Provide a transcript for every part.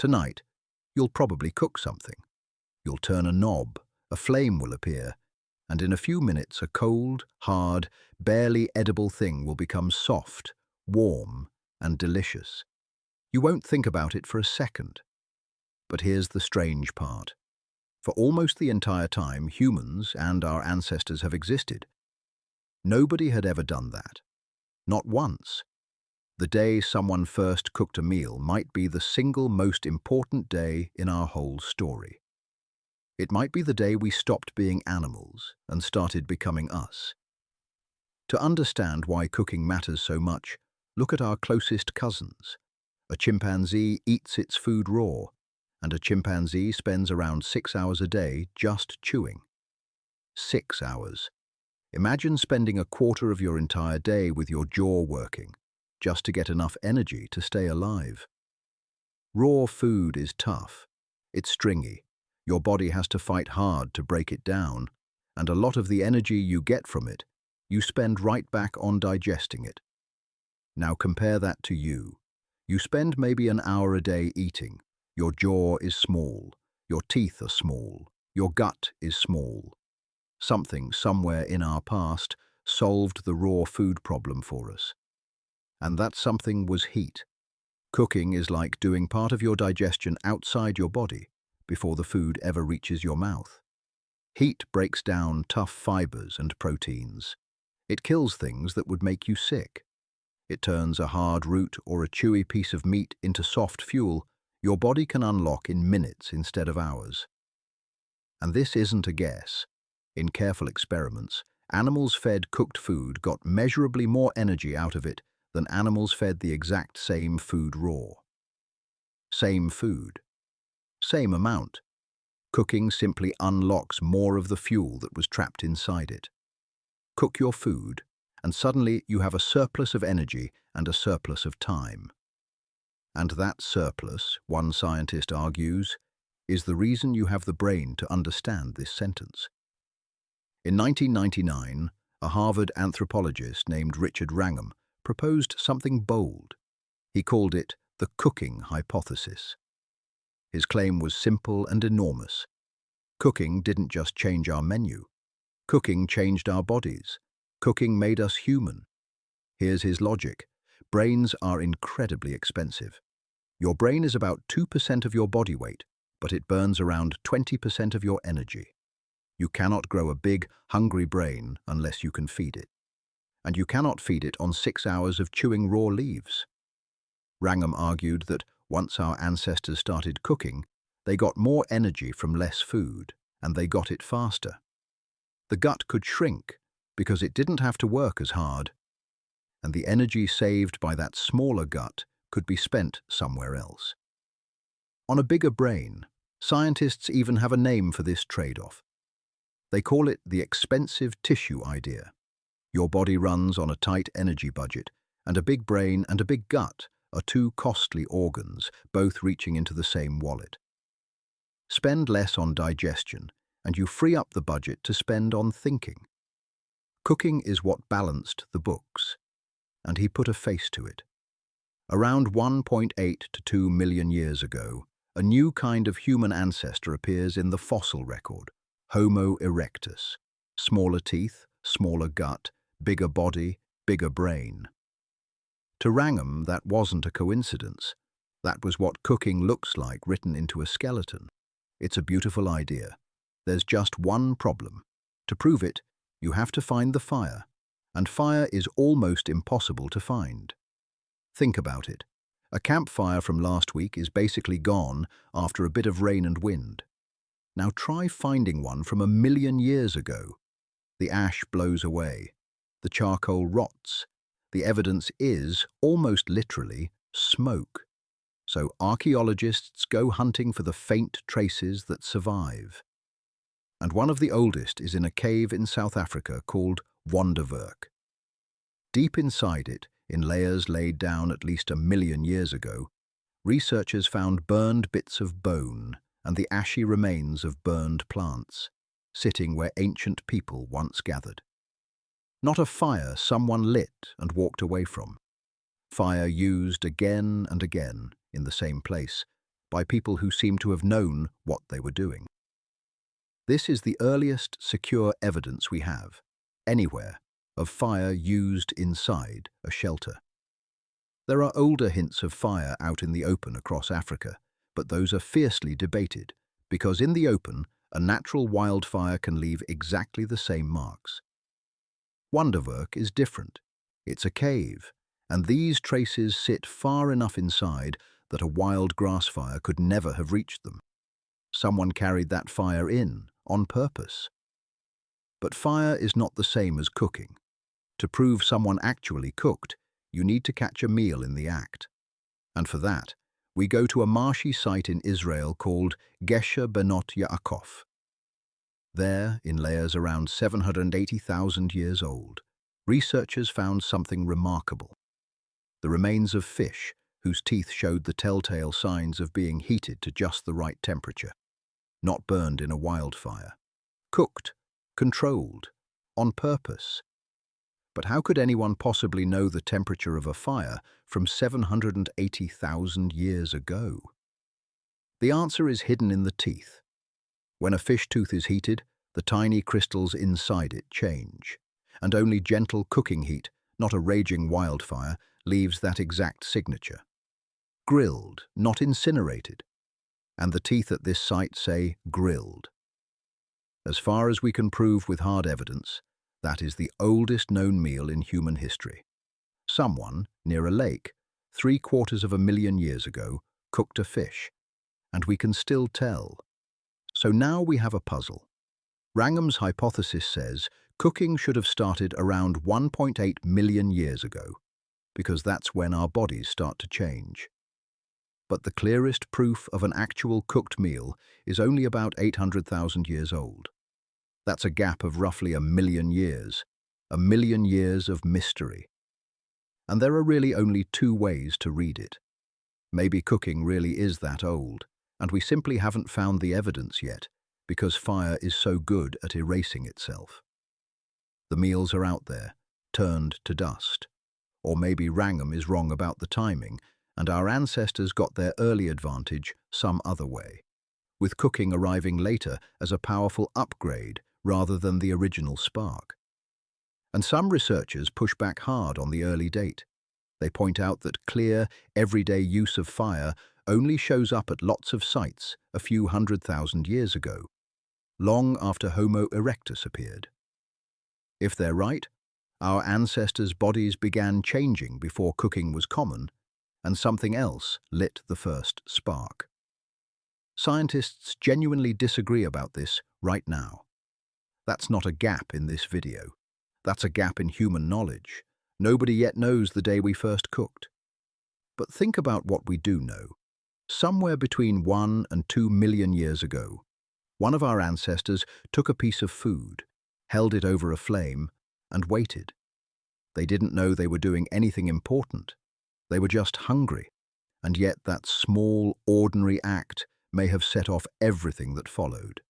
Tonight, you'll probably cook something. You'll turn a knob, a flame will appear, and in a few minutes a cold, hard, barely edible thing will become soft, warm, and delicious. You won't think about it for a second. But here's the strange part. For almost the entire time humans and our ancestors have existed, nobody had ever done that. Not once. The day someone first cooked a meal might be the single most important day in our whole story. It might be the day we stopped being animals and started becoming us. To understand why cooking matters so much, look at our closest cousins. A chimpanzee eats its food raw, and a chimpanzee spends around 6 hours a day just chewing. 6 hours. Imagine spending a quarter of your entire day with your jaw working, just to get enough energy to stay alive. Raw food is tough. It's stringy. Your body has to fight hard to break it down, and a lot of the energy you get from it, you spend right back on digesting it. Now compare that to you. You spend maybe an hour a day eating. Your jaw is small. Your teeth are small. Your gut is small. Something somewhere in our past solved the raw food problem for us. And that something was heat. Cooking is like doing part of your digestion outside your body before the food ever reaches your mouth. Heat breaks down tough fibers and proteins. It kills things that would make you sick. It turns a hard root or a chewy piece of meat into soft fuel your body can unlock in minutes instead of hours. And this isn't a guess. In careful experiments, animals fed cooked food got measurably more energy out of it than animals fed the exact same food raw. Same food. Same amount. Cooking simply unlocks more of the fuel that was trapped inside it. Cook your food, and suddenly you have a surplus of energy and a surplus of time. And that surplus, one scientist argues, is the reason you have the brain to understand this sentence. In 1999, a Harvard anthropologist named Richard Wrangham proposed something bold. He called it the cooking hypothesis. His claim was simple and enormous. Cooking didn't just change our menu. Cooking changed our bodies. Cooking made us human. Here's his logic. Brains are incredibly expensive. Your brain is about 2% of your body weight, but it burns around 20% of your energy. You cannot grow a big, hungry brain unless you can feed it. And you cannot feed it on 6 hours of chewing raw leaves. Wrangham argued that once our ancestors started cooking, they got more energy from less food, and they got it faster. The gut could shrink because it didn't have to work as hard, and the energy saved by that smaller gut could be spent somewhere else. On a bigger brain, scientists even have a name for this trade-off. They call it the expensive tissue idea. Your body runs on a tight energy budget, and a big brain and a big gut are two costly organs, both reaching into the same wallet. Spend less on digestion, and you free up the budget to spend on thinking. Cooking is what balanced the books, and he put a face to it. Around 1.8 to 2 million years ago, a new kind of human ancestor appears in the fossil record, Homo erectus. Smaller teeth, smaller gut, bigger body, bigger brain. To Wrangham, that wasn't a coincidence. That was what cooking looks like written into a skeleton. It's a beautiful idea. There's just one problem. To prove it, you have to find the fire, and fire is almost impossible to find. Think about it. A campfire from last week is basically gone after a bit of rain and wind. Now try finding one from 1 million years ago. The ash blows away. The charcoal rots. The evidence is, almost literally, smoke. So archaeologists go hunting for the faint traces that survive. And one of the oldest is in a cave in South Africa called Wonderwerk. Deep inside it, in layers laid down at least 1 million years ago, researchers found burned bits of bone and the ashy remains of burned plants, sitting where ancient people once gathered. Not a fire someone lit and walked away from. Fire used again and again in the same place, by people who seem to have known what they were doing. This is the earliest secure evidence we have, anywhere, of fire used inside a shelter. There are older hints of fire out in the open across Africa, but those are fiercely debated, because in the open, a natural wildfire can leave exactly the same marks. Wonderwerk is different. It's a cave, and these traces sit far enough inside that a wild grass fire could never have reached them. Someone carried that fire in, on purpose. But fire is not the same as cooking. To prove someone actually cooked, you need to catch a meal in the act. And for that, we go to a marshy site in Israel called Gesher Benot Ya'aqov. There, in layers around 780,000 years old, researchers found something remarkable. The remains of fish whose teeth showed the telltale signs of being heated to just the right temperature, not burned in a wildfire. Cooked, controlled, on purpose. But how could anyone possibly know the temperature of a fire from 780,000 years ago? The answer is hidden in the teeth. When a fish tooth is heated, the tiny crystals inside it change, and only gentle cooking heat, not a raging wildfire, leaves that exact signature. Grilled, not incinerated. And the teeth at this site say grilled. As far as we can prove with hard evidence, that is the oldest known meal in human history. Someone, near a lake, 750,000 years ago, cooked a fish, and we can still tell. So now we have a puzzle. Wrangham's hypothesis says cooking should have started around 1.8 million years ago, because that's when our bodies start to change. But the clearest proof of an actual cooked meal is only about 800,000 years old. That's a gap of roughly 1,000,000 years, 1,000,000 years of mystery. And there are really only two ways to read it. Maybe cooking really is that old, and we simply haven't found the evidence yet, because fire is so good at erasing itself. The meals are out there, turned to dust. Or maybe Wrangham is wrong about the timing, and our ancestors got their early advantage some other way, with cooking arriving later as a powerful upgrade rather than the original spark. And some researchers push back hard on the early date. They point out that clear, everyday use of fire only shows up at lots of sites a few 100,000 years ago, long after Homo erectus appeared. If they're right, our ancestors' bodies began changing before cooking was common, and something else lit the first spark. Scientists genuinely disagree about this right now. That's not a gap in this video. That's a gap in human knowledge. Nobody yet knows the day we first cooked. But think about what we do know. Somewhere between 1 and 2 million years ago, one of our ancestors took a piece of food, held it over a flame, and waited. They didn't know they were doing anything important. They were just hungry, and yet that small, ordinary act may have set off everything that followed.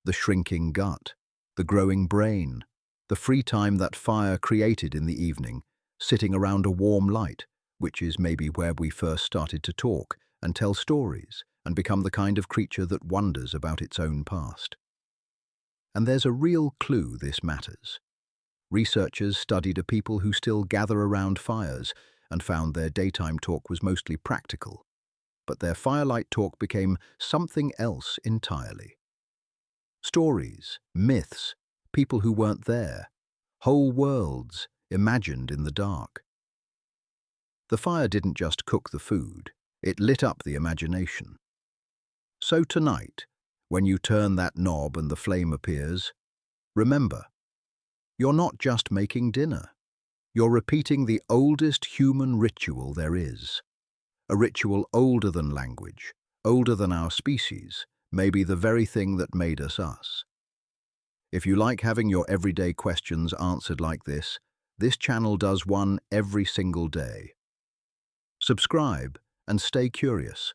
The shrinking gut, the growing brain, the free time that fire created in the evening, sitting around a warm light, which is maybe where we first started to talk and tell stories and become the kind of creature that wonders about its own past. And there's a real clue this matters. Researchers studied a people who still gather around fires and found their daytime talk was mostly practical, but their firelight talk became something else entirely. Stories, myths, people who weren't there, whole worlds imagined in the dark. The fire didn't just cook the food, it lit up the imagination. So tonight, when you turn that knob and the flame appears, remember, you're not just making dinner. You're repeating the oldest human ritual there is. A ritual older than language, older than our species, maybe the very thing that made us us. If you like having your everyday questions answered like this channel does one every single day. Subscribe and stay curious.